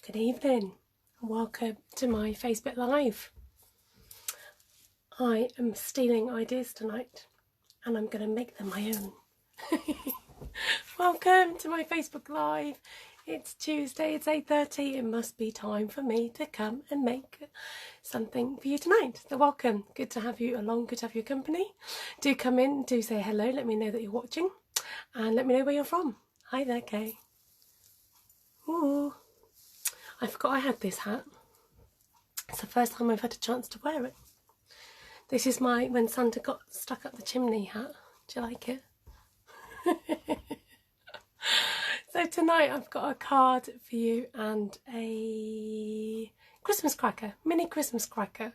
Good evening and welcome to my Facebook Live. I am stealing ideas tonight and I'm going to make them my own. Welcome to my Facebook Live. It's Tuesday, it's 8:30. It must be time for me to come and make something for you tonight. So welcome. Good to have you along, good to have your company. Do come in, do say hello, let me know that you're watching and let me know where you're from. Hi there, Kay. Ooh. I forgot I had this hat. It's the first time I've had a chance to wear it. This is my when Santa got stuck up the chimney hat. Do you like it? So tonight I've got a card for you and a Christmas cracker, mini Christmas cracker.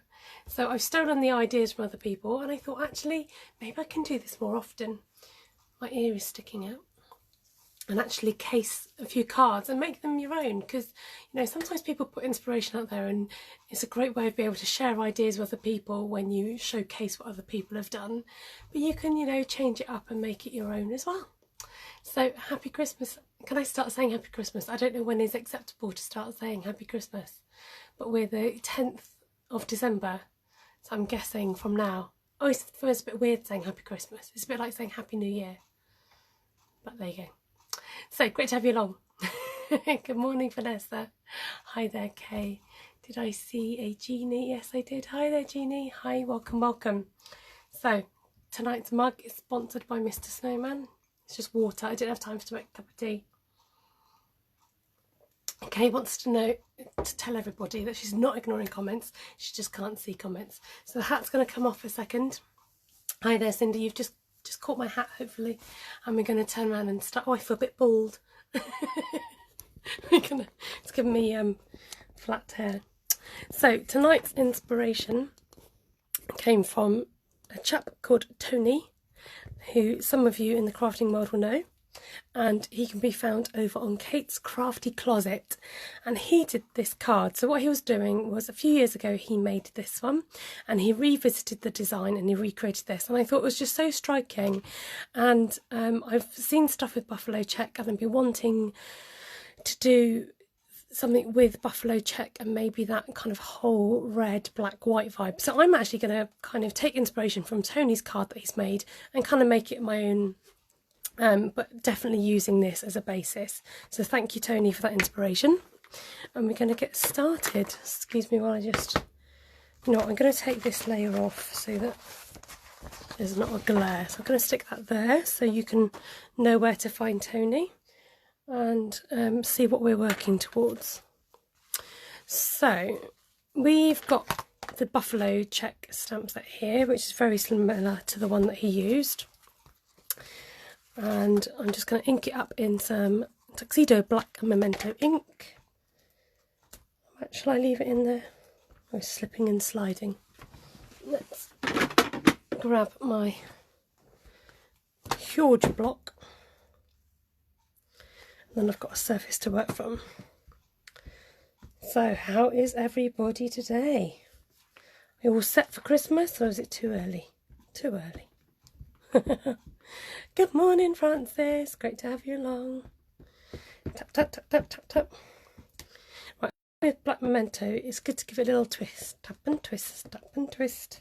So I've stolen the ideas from other people and I thought actually maybe I can do this more often. My ear is sticking out. And actually case a few cards and make them your own, because you know sometimes people put inspiration out there and it's a great way of being able to share ideas with other people when you showcase what other people have done, but you can, you know, change it up and make it your own as well. So happy Christmas. Can I start saying happy Christmas? I don't know when is acceptable to start saying happy Christmas, but we're the 10th of December, so I'm guessing from now. Oh, it feels a bit weird saying happy Christmas. It's a bit like saying happy New Year, but there you go. So great to have you along. Good morning, Vanessa. Hi there, Kay. Did I see a Jeannie? Yes, I did. Hi there, Jeannie. Hi, welcome, welcome. So tonight's mug is sponsored by Mr. Snowman. It's just water. I didn't have time to make a cup of tea. Kay wants to tell everybody that she's not ignoring comments. She just can't see comments. So the hat's going to come off a second. Hi there, Cindy. You've just caught my hat, hopefully, and we're going to turn around and start. Oh, I feel a bit bald. It's giving me flat hair. So tonight's inspiration came from a chap called Tony, who some of you in the crafting world will know, and he can be found over on Kate's Crafty Closet, and he did this card. So what he was doing was a few years ago he made this one and he revisited the design and he recreated this, and I thought it was just so striking. And I've seen stuff with buffalo check and I've been wanting to do something with buffalo check and maybe that kind of whole red, black, white vibe. So I'm actually going to kind of take inspiration from Tony's card that he's made and kind of make it my own. But definitely using this as a basis. So thank you, Tony, for that inspiration. And we're going to get started. Excuse me while I just... You know what, I'm going to take this layer off so that there's not a glare. So I'm going to stick that there so you can know where to find Tony and see what we're working towards. So we've got the buffalo check stamp set here, which is very similar to the one that he used. And I'm just going to ink it up in some Tuxedo Black Memento ink. Shall I leave it in there? Oh, it's slipping and sliding. Let's grab my huge block. And then I've got a surface to work from. So, how is everybody today? Are you all set for Christmas, or is it too early? Too early. Good morning, Francis. Great to have you along. Tap, tap, tap, tap, tap, tap. Right, with Black Memento, it's good to give it a little twist. Tap and twist, tap and twist.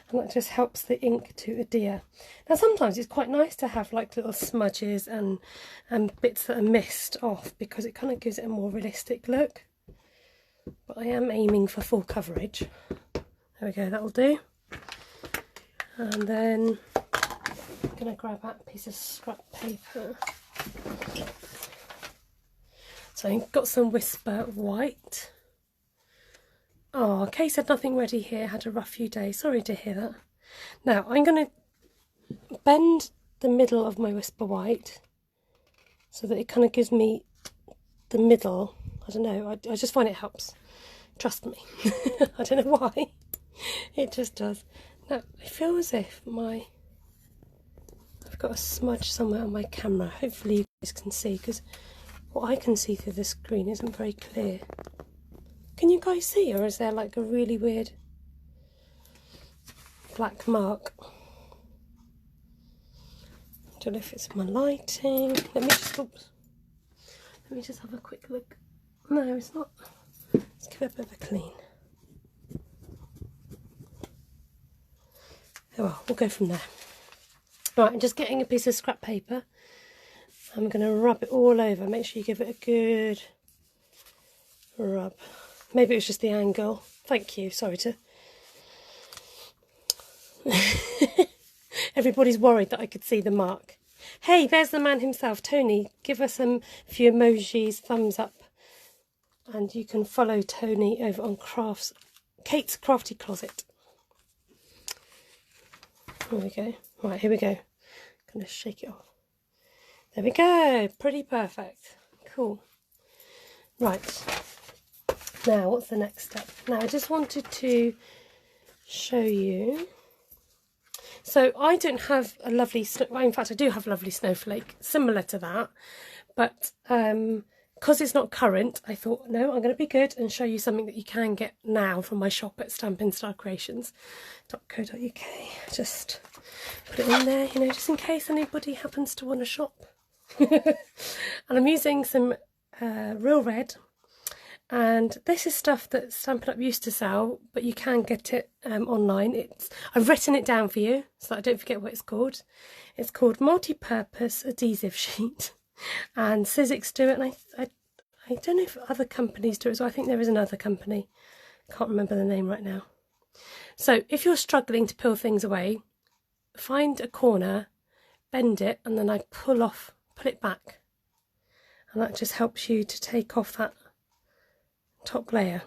And that just helps the ink to adhere. Now, sometimes it's quite nice to have like little smudges and bits that are missed off, because it kind of gives it a more realistic look. But I am aiming for full coverage. There we go, that'll do. And then I'm going to grab that piece of scrap paper. So I've got some Whisper White. Oh, Kay said nothing ready here, had a rough few days. Sorry to hear that. Now I'm going to bend the middle of my Whisper White so that it kind of gives me the middle. I don't know, I just find it helps. Trust me. I don't know why. It just does. Now I feel as if I've got a smudge somewhere on my camera. Hopefully you guys can see, because what I can see through the screen isn't very clear. Can you guys see, or is there like a really weird black mark? I don't know if it's my lighting. Let me just have a quick look. No, it's not. Let's give it a bit of a clean. Oh well, we'll go from there. Right, I'm just getting a piece of scrap paper. I'm going to rub it all over. Make sure you give it a good rub. Maybe it was just the angle. Thank you. Sorry to... Everybody's worried that I could see the mark. Hey, there's the man himself, Tony. Give us a few emojis, thumbs up. And you can follow Tony over on Kate's Crafty Closet. There we go. Right, here we go. Gonna shake it off. There we go. Pretty perfect. Cool. Right. Now, what's the next step? Now, I just wanted to show you. So, I don't have a lovely... Well, in fact, I do have a lovely snowflake, similar to that. But because it's not current, I thought, no, I'm going to be good and show you something that you can get now from my shop at stampinstylcreations.co.uk. Just put it in there, you know, just in case anybody happens to want to shop. And I'm using some Real Red, and this is stuff that Stampin' Up used to sell, but you can get it online. I've written it down for you so that I don't forget what it's called. It's called Multi-Purpose Adhesive Sheet, and Sizzix do it, and I don't know if other companies do it as well. I think there is another company. I can't remember the name right now. So if you're struggling to peel things away, find a corner, bend it, and then I pull it back, and that just helps you to take off that top layer.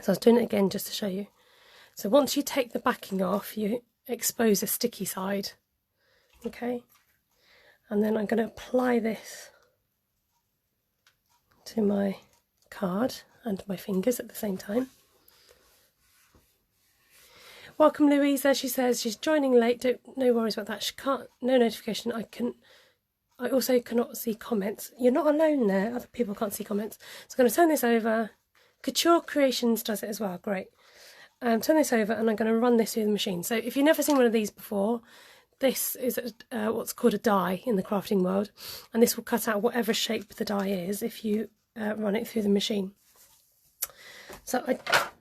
So I was doing it again just to show you. So once you take the backing off, you expose the sticky side. Okay, and then I'm going to apply this to my card and my fingers at the same time. Welcome Louisa, she says she's joining late. No worries about that. She can't, no notification. I also cannot see comments. You're not alone there, other people can't see comments. So I'm going to turn this over. Couture Creations does it as well, great. Turn this over and I'm going to run this through the machine. So if you've never seen one of these before, this is what's called a die in the crafting world, and this will cut out whatever shape the die is if you run it through the machine. So,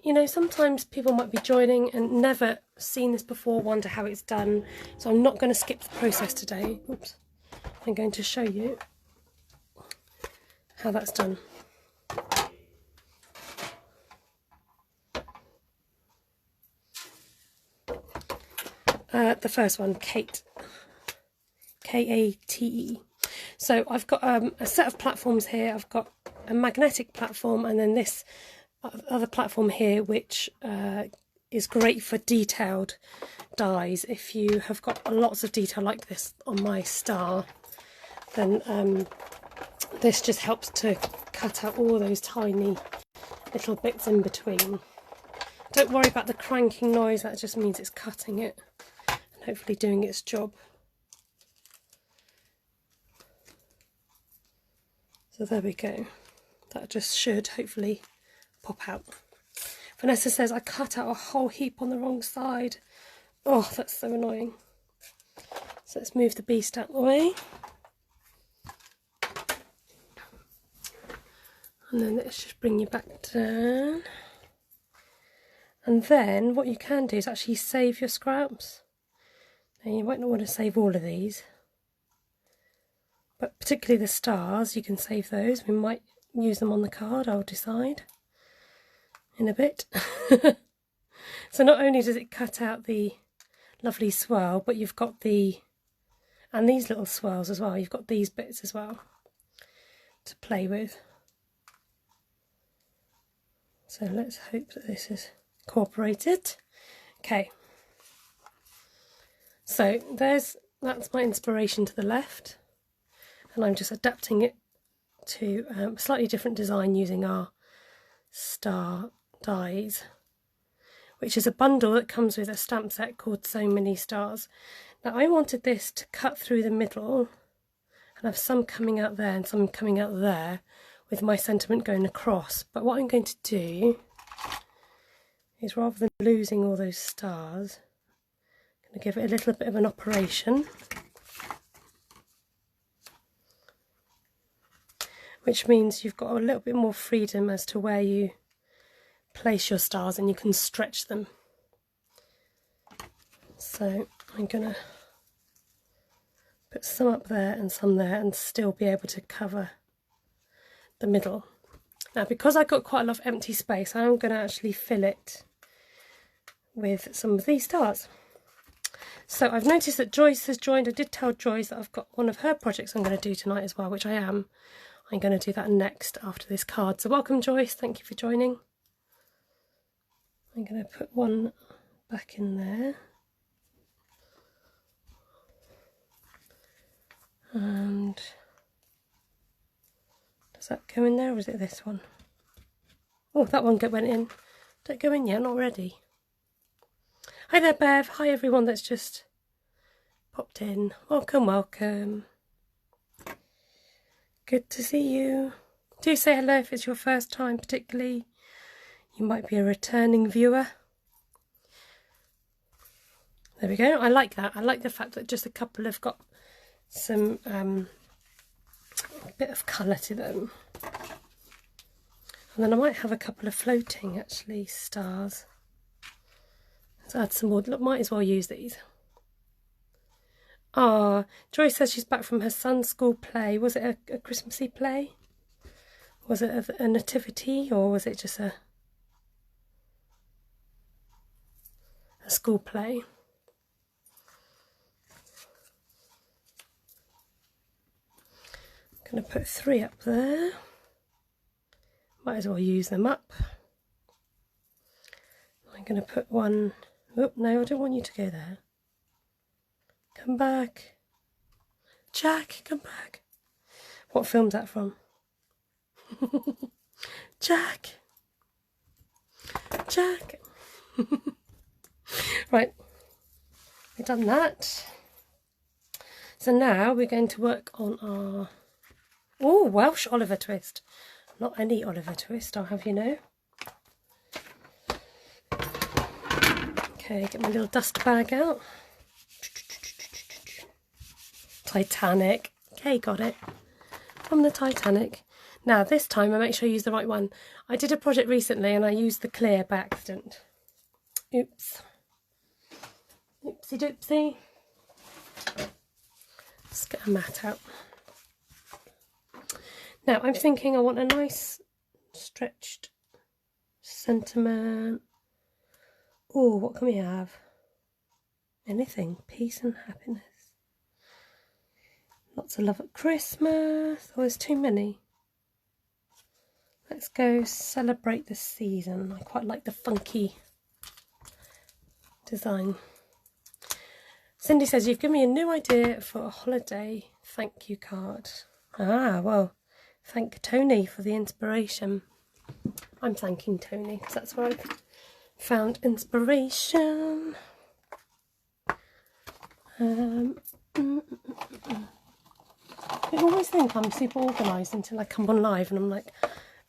you know, sometimes people might be joining and never seen this before, wonder how it's done. So I'm not going to skip the process today. Oops. I'm going to show you how that's done. The first one, Kate. K-A-T-E. So I've got a set of platforms here. I've got a magnetic platform and then this other platform here, which is great for detailed dies. If you have got lots of detail like this on my star, then this just helps to cut out all those tiny little bits in between. Don't worry about the cranking noise, that just means it's cutting it and hopefully doing its job. So there we go. That just should hopefully pop out. Vanessa says, I cut out a whole heap on the wrong side. Oh, that's so annoying. So let's move the beast out of the way. And then let's just bring you back down. And then what you can do is actually save your scraps. Now you might not want to save all of these, but particularly the stars, you can save those. We might use them on the card, I'll decide in a bit. So not only does it cut out the lovely swirl, but you've got and these little swirls as well, you've got these bits as well to play with. So let's hope that this is cooperated. Okay, so that's my inspiration to the left, and I'm just adapting it to a slightly different design using our star dies, which is a bundle that comes with a stamp set called So Many Stars. Now I wanted this to cut through the middle and have some coming out there and some coming out there with my sentiment going across, but what I'm going to do is, rather than losing all those stars, I'm going to give it a little bit of an operation which means you've got a little bit more freedom as to where you place your stars and you can stretch them. So I'm going to put some up there and some there and still be able to cover the middle. Now, because I've got quite a lot of empty space, I'm going to actually fill it with some of these stars. So I've noticed that Joyce has joined. I did tell Joyce that I've got one of her projects I'm going to do tonight as well, which I am. I'm going to do that next after this card. So welcome, Joyce. Thank you for joining. I'm going to put one back in there. And does that go in there, or is it this one? Oh, that one went in. Did it go in yet? Not ready. Hi there, Bev. Hi, everyone that's just popped in. Welcome, welcome. Good to see you. Do say hello if it's your first time, particularly. You might be a returning viewer. There we go. I like that. I like the fact that just a couple have got some a bit of colour to them. And then I might have a couple of floating, actually, stars. Let's add some more. Look, might as well use these. Ah, Joyce says she's back from her son's school play. Was it a Christmassy play? Was it a nativity, or was it just a school play? I'm going to put 3 up there. Might as well use them up. I'm going to put one. Oh, no, I don't want you to go there. Come back. Jack, come back. What film's that from? Jack. Jack. Right. We've done that. So now we're going to work on our Welsh Oliver twist. Not any Oliver twist, I'll have you know. Okay, get my little dust bag out. Titanic. Okay, got it. From the Titanic. Now, this time I make sure I use the right one. I did a project recently and I used the clear by accident. Oops. Oopsie doopsie. Let's get a mat out. Now, I'm thinking I want a nice stretched sentiment. Oh, what can we have? Anything. Peace and happiness. Lots of love at Christmas. Oh, there's too many. Let's go celebrate the season. I quite like the funky design. Cindy says, you've given me a new idea for a holiday thank you card. Ah, well, thank Tony for the inspiration. I'm thanking Tony because that's where I found inspiration. I always think I'm super organised until I come on live and I'm like,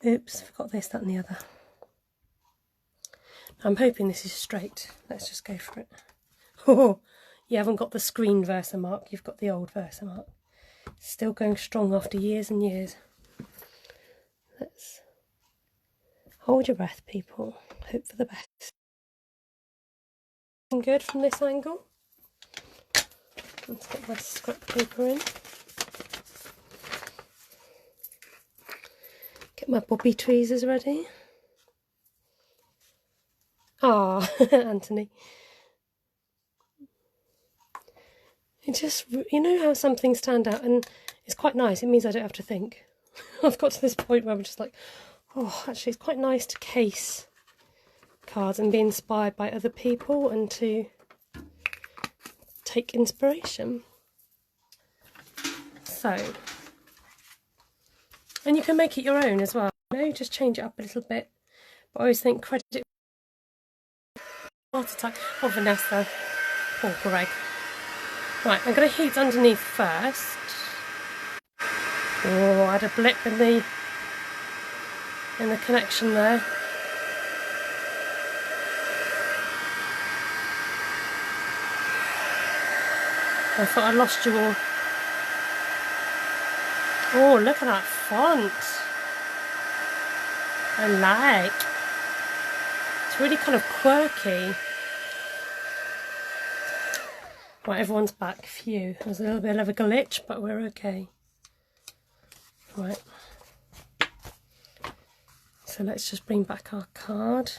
oops, forgot this, that and the other. I'm hoping this is straight. Let's just go for it. Oh, you haven't got the screen Versamark, you've got the old Versamark. Still going strong after years and years. Let's hold your breath, people. Hope for the best. Good from this angle. Let's get my scrap paper in. Get my bobby tweezers ready. Ah, Anthony. It just, you know how some things stand out and it's quite nice. It means I don't have to think. I've got to this point where I'm just like, oh, actually it's quite nice to case cards and be inspired by other people and to take inspiration. So, and you can make it your own as well. You know, just change it up a little bit. But I always think credit heart attack. Oh, Vanessa. Poor Greg. Right, I'm going to heat underneath first. Oh, I had a blip in the connection there. I thought I lost you all. Oh, look at that font. I like. It's really kind of quirky. Right, everyone's back. Phew. There's a little bit of a glitch, but we're okay. Right. So let's just bring back our card.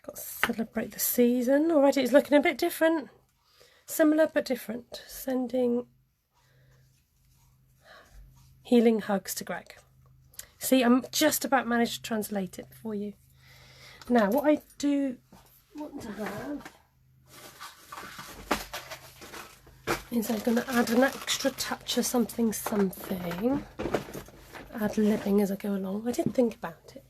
Got to celebrate the season. Already it's looking a bit different. Similar but different. Sending healing hugs to Greg. See, I'm just about managed to translate it for you. Now, what I do want to have is I'm going to add an extra touch of something. Ad-libbing as I go along. I did think about it.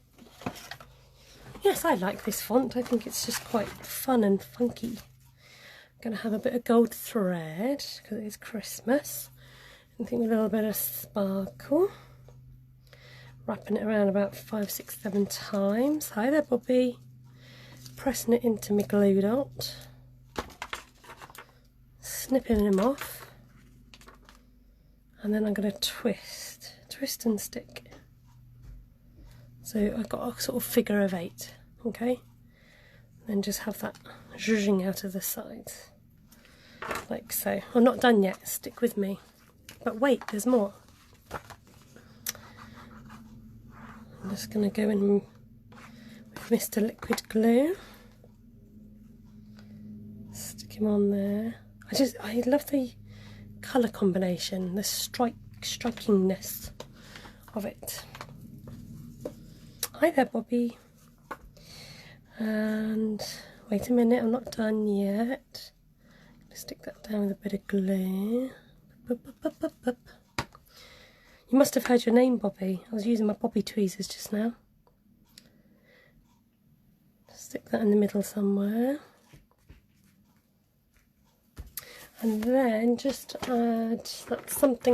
Yes, I like this font. I think it's just quite fun and funky. I'm going to have a bit of gold thread because it is Christmas. I think a little bit of sparkle. Wrapping it around about 5, 6, 7 times. Hi there, Bobby. Pressing it into my glue dot. Snipping him off. And then I'm going to twist and stick. So I've got a sort of figure of 8, okay? Then just have that zhuzhing out of the sides, like so. I'm not done yet, stick with me. But wait, there's more. I'm just going to go in with Mr. Liquid Glue. Stick him on there. I love the colour combination, the strikingness of it. Hi there, Bobby. And wait a minute, I'm not done yet. Stick that down with a bit of glue. You must have heard your name, Bobby. I was using my Bobby tweezers just now. Stick that in the middle somewhere. And then just add that something.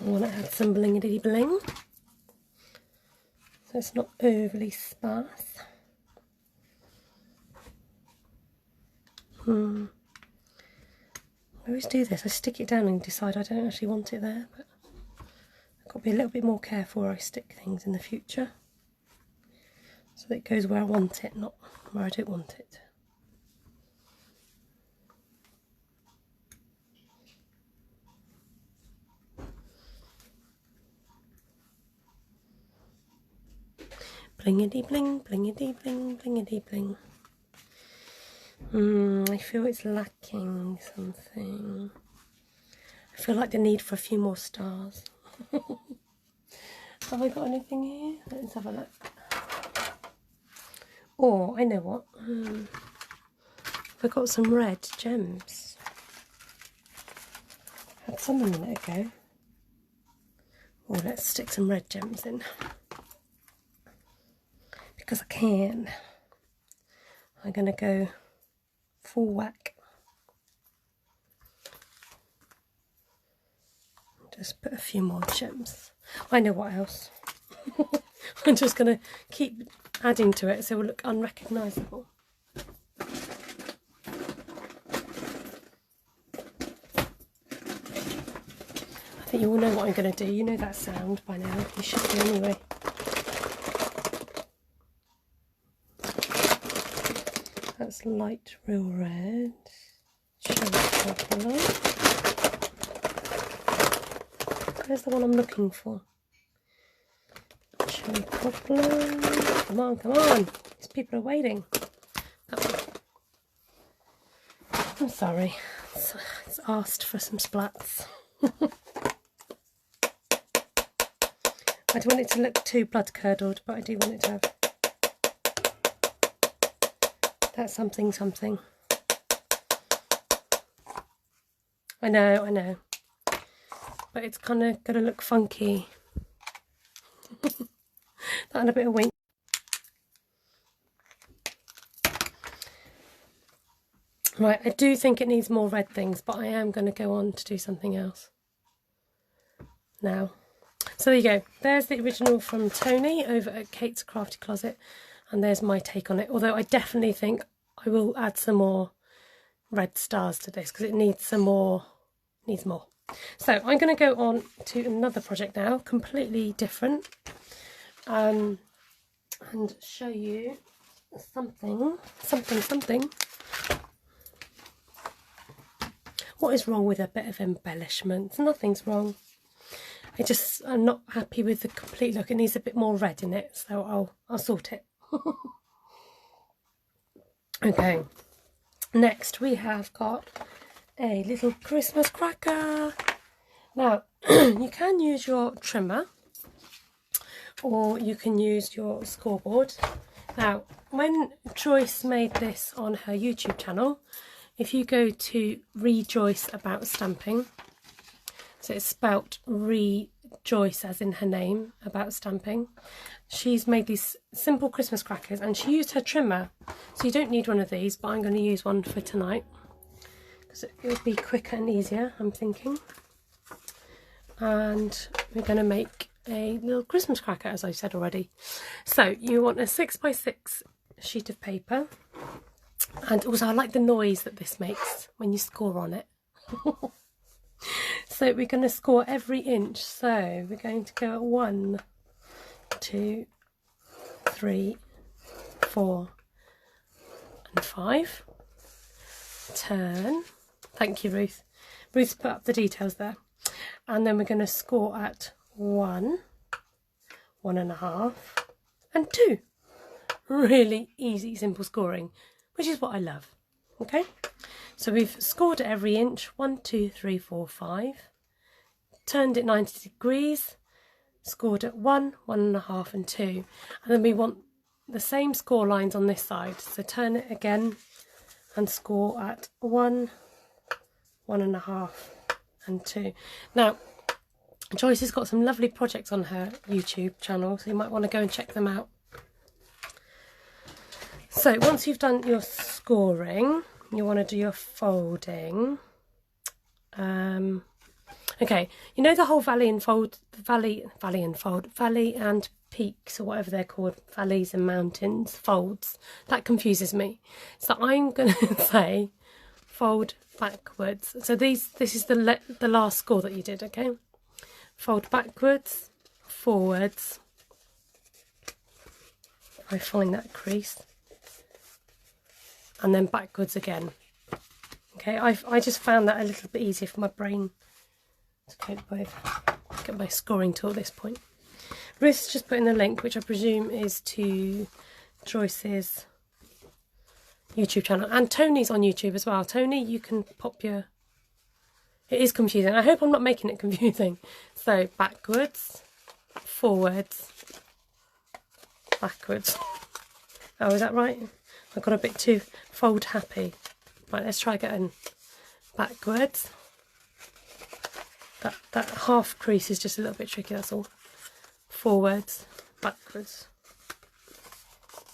I want to add some blingity bling. So it's not overly sparse. I always do this. I stick it down and decide I don't actually want it there, but I've got to be a little bit more careful where I stick things in the future, so that it goes where I want it, not where I don't want it. Blingity bling, blingity bling, blingity bling. I feel it's lacking something. I feel like the need for a few more stars. Have I got anything here? Let's have a look. Oh, I know what. I've got some red gems. Had some a minute ago. Oh, let's stick some red gems in. Because I can. I'm going to go full whack. Just put a few more gems. I know what else. I'm just going to keep adding to it so it will look unrecognisable. I think you all know what I'm going to do. You know that sound by now. You should do anyway. That's light real red. Cherry poplar. Where's the one I'm looking for? Cherry poplar. Come on, come on. These people are waiting. I'm sorry. It's asked for some splats. I don't want it to look too blood curdled, but I do want it to have that something. I know. But it's kind of going to look funky. That and a bit of wink. Right, I do think it needs more red things, but I am going to go on to do something else now. So there you go. There's the original from Tony over at Kate's Crafty Closet, and there's my take on it. Although I definitely think I will add some more red stars to this because it needs some more needs more. So I'm going to go on to another project now, completely different, and show you something. What is wrong with a bit of embellishment? Nothing's wrong. I'm not happy with the complete look. It needs a bit more red in it, so I'll sort it. Okay, next we have got a little Christmas cracker. Now, you can use your trimmer or you can use your scoreboard. Now, when Joyce made this on her YouTube channel, if you go to Joyce about stamping, so it's spelt Joyce as in her name, about stamping, she's made these simple Christmas crackers and she used her trimmer. So you don't need one of these, but I'm going to use one for tonight because it will be quicker and easier, I'm thinking. And we're going to make a little Christmas cracker, as I said already. So you want a 6x6 sheet of paper, and also I like the noise that this makes when you score on it. So we're going to score every inch. So we're going to go at 1, 2, 3, 4 and 5. Turn. Thank you, Ruth. Ruth's put up the details there. And then we're going to score at 1, 1.5 and 2. Really easy, simple scoring, which is what I love. Okay, so we've scored at every inch, 1, 2, 3, 4, 5. Turned it 90 degrees, scored at 1, 1.5 and 2. And then we want the same score lines on this side. So turn it again and score at 1, 1.5 and 2. Now, Joyce has got some lovely projects on her YouTube channel, so you might want to go and check them out. So once you've done your scoring, you want to do your folding. Okay, you know the whole valley and peaks, or whatever they're called, valleys and mountains, folds, that confuses me. So I'm going to say fold backwards. So this is the last score that you did, okay? Fold backwards, forwards. I find that crease. And then backwards again. Okay, I just found that a little bit easier for my brain to cope with. Get my scoring tool at this point. Ruth's just put in the link, which I presume is to Joyce's YouTube channel. And Tony's on YouTube as well. Tony, you can pop your... It is confusing. I hope I'm not making it confusing. So backwards, forwards, backwards. Oh, is that right? I got a bit too fold happy. Right, let's try again. Backwards. That half crease is just a little bit tricky, that's all. Forwards, backwards.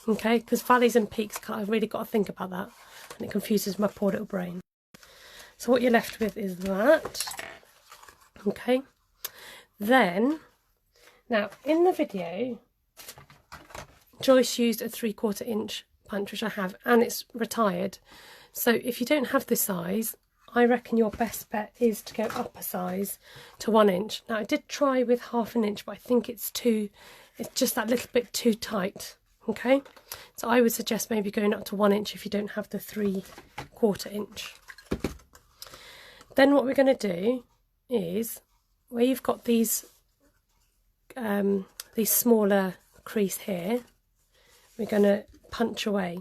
Okay, because valleys and peaks, I've really got to think about that, and it confuses my poor little brain. So what you're left with is that. Okay. Then, now in the video, Joyce used a 3/4 inch punch, which I have, and it's retired. So if you don't have this size, I reckon your best bet is to go up a size to 1 inch. Now I did try with 1/2 inch, but I think it's just that little bit too tight. Okay, so I would suggest maybe going up to 1 inch if you don't have the 3/4 inch. Then what we're going to do is, where you've got these smaller crease here, we're going to punch away.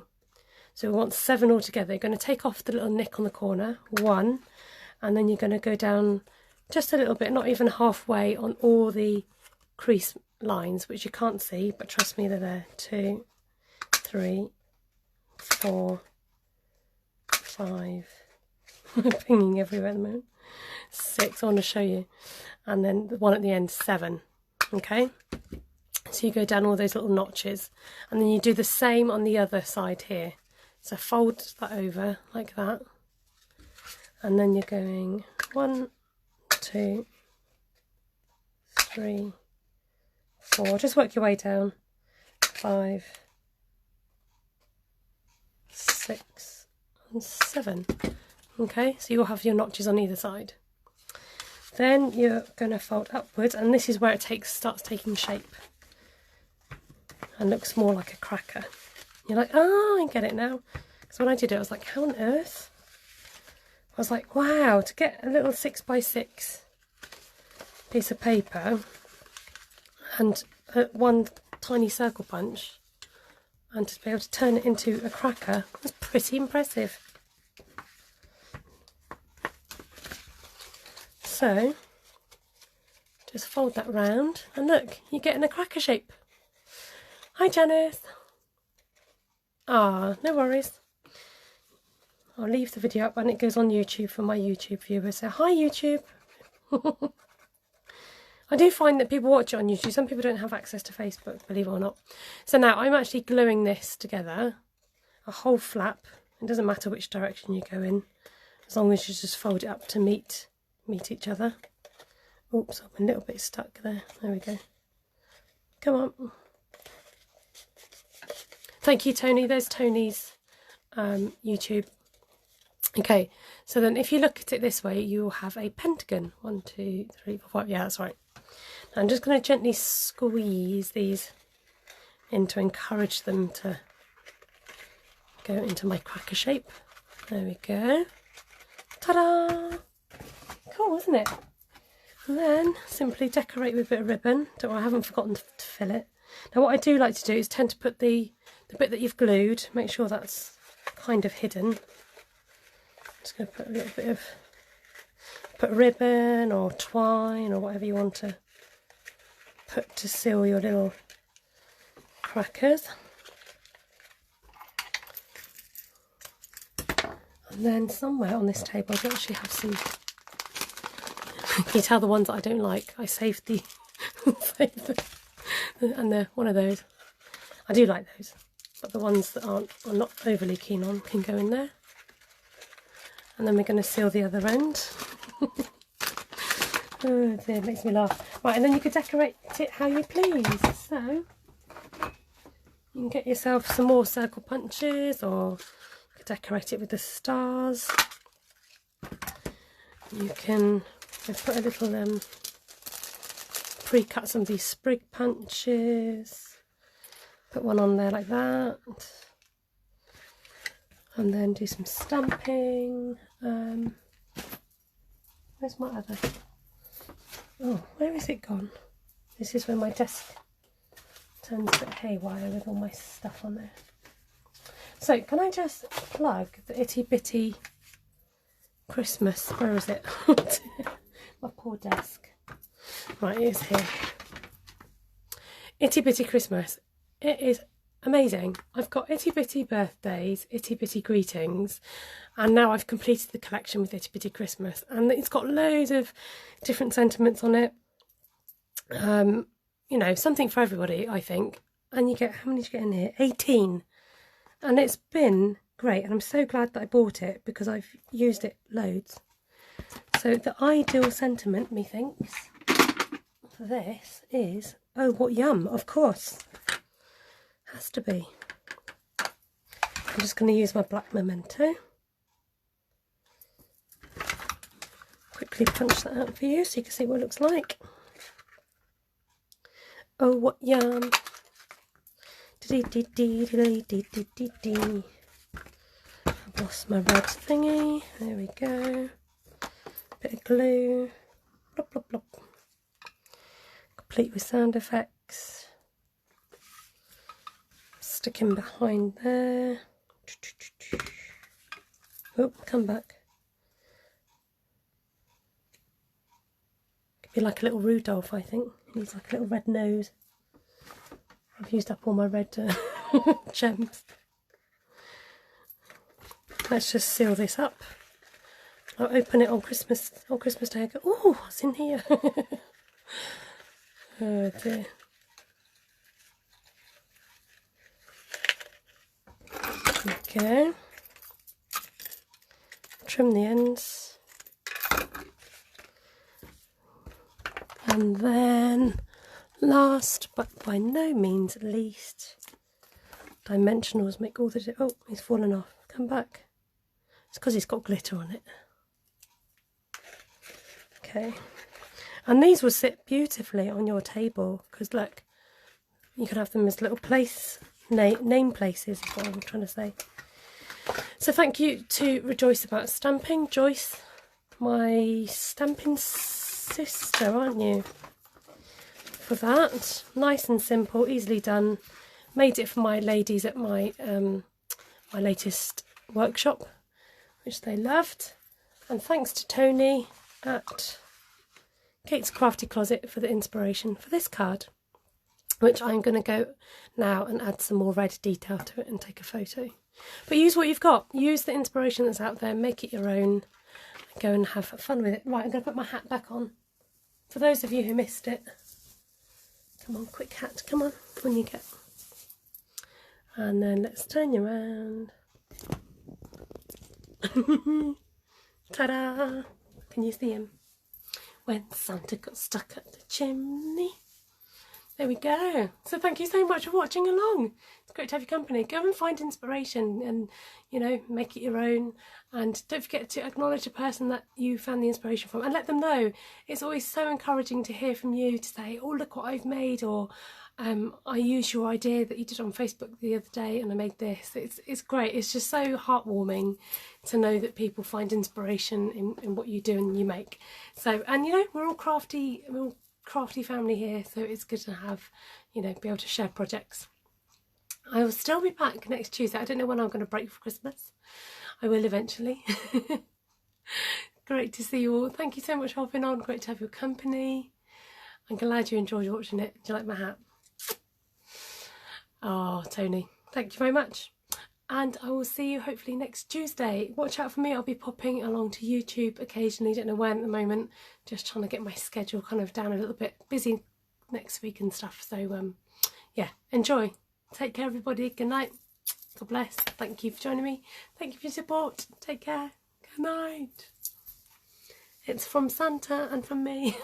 So we want 7 altogether. You're going to take off the little nick on the corner, 1, and then you're going to go down just a little bit, not even halfway, on all the crease lines, which you can't see, but trust me, they're there. 2, 3, 4, 5. I'm pinging everywhere at the moment. 6, I want to show you. And then the one at the end, 7. Okay? So you go down all those little notches, and then you do the same on the other side here. So fold that over like that, and then you're going 1, 2, 3, 4. Just work your way down. 5, 6 and 7. Okay, so you'll have your notches on either side. Then you're going to fold upwards, and this is where it starts taking shape and looks more like a cracker. You're like, oh, I get it now. Because when I did it, I was like, how on earth? I was like, wow, to get a little 6x6 piece of paper and one tiny circle punch and to be able to turn it into a cracker was pretty impressive. So just fold that round and look, you're getting a cracker shape. Hi Janice. Ah, no worries. I'll leave the video up and it goes on YouTube for my YouTube viewers. So hi YouTube. I do find that people watch it on YouTube. Some people don't have access to Facebook, believe it or not. So now I'm actually gluing this together, a whole flap. It doesn't matter which direction you go in, as long as you just fold it up to meet each other. Oops, I'm a little bit stuck there. There we go. Come on. Thank you, Tony. There's Tony's YouTube. Okay, so then if you look at it this way, you'll have a pentagon. 1, 2, 3, 4, 5. Yeah, that's right. Now I'm just going to gently squeeze these in to encourage them to go into my cracker shape. There we go. Ta-da! Cool, isn't it? And then simply decorate with a bit of ribbon. Don't worry, I haven't forgotten to fill it. Now what I do like to do is tend to put the bit that you've glued, make sure that's kind of hidden. Just going to put a little bit of ribbon or twine or whatever you want to put to seal your little crackers. And then somewhere on this table I do actually have some, can you tell the ones that I don't like? I saved the, and they're one of those. I do like those, but the ones that I'm not overly keen on can go in there. And then we're going to seal the other end. Oh dear, it makes me laugh. Right, and then you could decorate it how you please. So you can get yourself some more circle punches, or you could decorate it with the stars. You can put a little pre-cut some of these sprig punches. Put one on there like that. And then do some stamping. Where's my other? Oh, where is it gone? This is where my desk turns a bit haywire with all my stuff on there. So can I just plug the itty bitty Christmas? Where is it? My poor desk. Right, it is here. Itty bitty Christmas. It is amazing. I've got itty bitty birthdays, itty bitty greetings, and now I've completed the collection with itty bitty Christmas, and it's got loads of different sentiments on it. You know, something for everybody, I think. And you get, how many did you get in here? 18. And it's been great, and I'm so glad that I bought it because I've used it loads. So the ideal sentiment, methinks, for this is, oh, what yum, of course. Has to be. I'm just going to use my black memento. Quickly punch that out for you so you can see what it looks like. Oh, what yum. I've lost my red thingy. There we go. Bit of glue. Blop, blop, blop. Complete with sound effects. Stick him behind there. Oh, come back. Could be like a little Rudolph, I think. He needs like a little red nose. I've used up all my red gems. Let's just seal this up. I'll open it on Christmas Day. I go, oh, what's in here? Oh dear. Okay. Trim the ends. And then, last but by no means least, dimensionals make all the... Oh, he's fallen off. Come back. It's because he's got glitter on it. Okay, and these will sit beautifully on your table because look, you can have them as little name places is what I'm trying to say. So thank you to Rejoice About Stamping. Joyce, my stamping sister, aren't you? For that, nice and simple, easily done. Made it for my ladies at my my latest workshop, which they loved. And thanks to Tony at Kate's Crafty Closet for the inspiration for this card, which I'm going to go now and add some more red detail to it and take a photo. But use what you've got. Use the inspiration that's out there, make it your own, and go and have fun with it. Right, I'm going to put my hat back on. For those of you who missed it, come on, quick hat, come on, when you get. And then let's turn you around. Ta-da! Can you see him? When Santa got stuck at the chimney. There we go. So thank you so much for watching along. It's great to have your company. Go and find inspiration and, you know, make it your own. And don't forget to acknowledge the person that you found the inspiration from and let them know. It's always so encouraging to hear from you to say, oh, look what I've made, or I used your idea that you did on Facebook the other day and I made this. It's great. It's just so heartwarming to know that people find inspiration in what you do and you make. So, and you know, we're all crafty family here, so it's good to have, you know, be able to share projects. I will still be back next Tuesday. I don't know when I'm going to break for Christmas. I will eventually. Great to see you all. Thank you so much for hopping on. Great to have your company. I'm glad you enjoyed watching it. Do you like my hat? Oh, Tony, thank you very much. And I will see you hopefully next Tuesday. Watch out for me. I'll be popping along to YouTube occasionally. Don't know when at the moment. Just trying to get my schedule kind of down a little bit. Busy next week and stuff. So yeah, enjoy. Take care, everybody. Good night. God bless. Thank you for joining me. Thank you for your support. Take care. Good night. It's from Santa and from me.